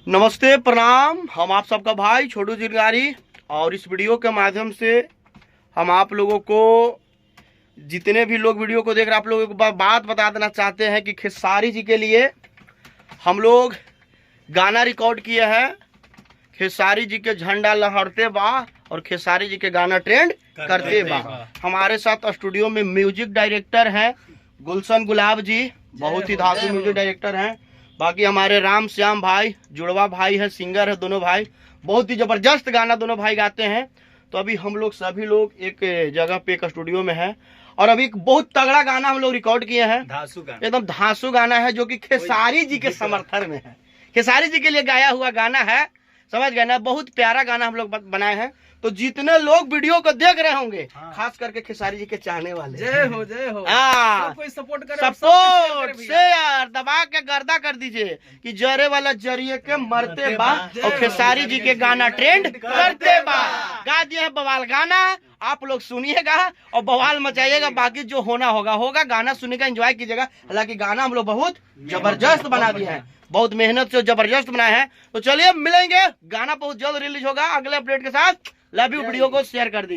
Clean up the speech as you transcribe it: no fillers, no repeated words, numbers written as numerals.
नमस्ते, प्रणाम। हम आप सबका भाई छोटू जिरगारी, और इस वीडियो के माध्यम से हम आप लोगों को, जितने भी लोग वीडियो को देख रहे हैं, आप लोगों को बात बता देना चाहते हैं कि खेसारी जी के लिए हम लोग गाना रिकॉर्ड किए हैं। खेसारी जी के झंडा लहरते बा और खेसारी जी के गाना ट्रेंड करते बा। हमारे साथ स्टूडियो में म्यूजिक डायरेक्टर हैं गुलशन गुलाब जी, बहुत ही धांसू म्यूजिक डायरेक्टर हैं। बाकी हमारे राम श्याम भाई, जुड़वा भाई है, सिंगर है, दोनों भाई बहुत ही जबरदस्त गाना दोनों भाई गाते हैं। तो अभी हम लोग सभी लोग एक जगह पे एक स्टूडियो में हैं और अभी एक बहुत तगड़ा गाना हम लोग रिकॉर्ड किए हैं। एकदम धांसू गाना है जो कि खेसारी जी के समर्थन में है, खेसारी जी के लिए गाया हुआ गाना है, समझ गए ना। बहुत प्यारा गाना हम लोग बनाए हैं। तो जितने लोग वीडियो को देख रहे होंगे, खास करके खेसारी जी के चाहने वाले, जय हो जय हो, सब कोई सपोर्ट करे, सपोर्ट शेयर दबा के गर्दा कर दीजिए कि जरे वाला जरिए के मरते बा और खेसारी जी के गाना ट्रेंड करते बा। गा दिए हैं बवाल गाना, आप लोग सुनिएगा और बवाल मचाइएगा। बाकी जो होना होगा होगा, गाना सुनिएगा, एंजॉय कीजिएगा। हालांकि गाना हम लोग बहुत जबरदस्त बना दिए हैं, बहुत मेहनत से जबरदस्त बनाए हैं। तो चलिए मिलेंगे, गाना बहुत जल्द रिलीज होगा अगले अपडेट के साथ। लव यू, वीडियो को शेयर कर दीजिए।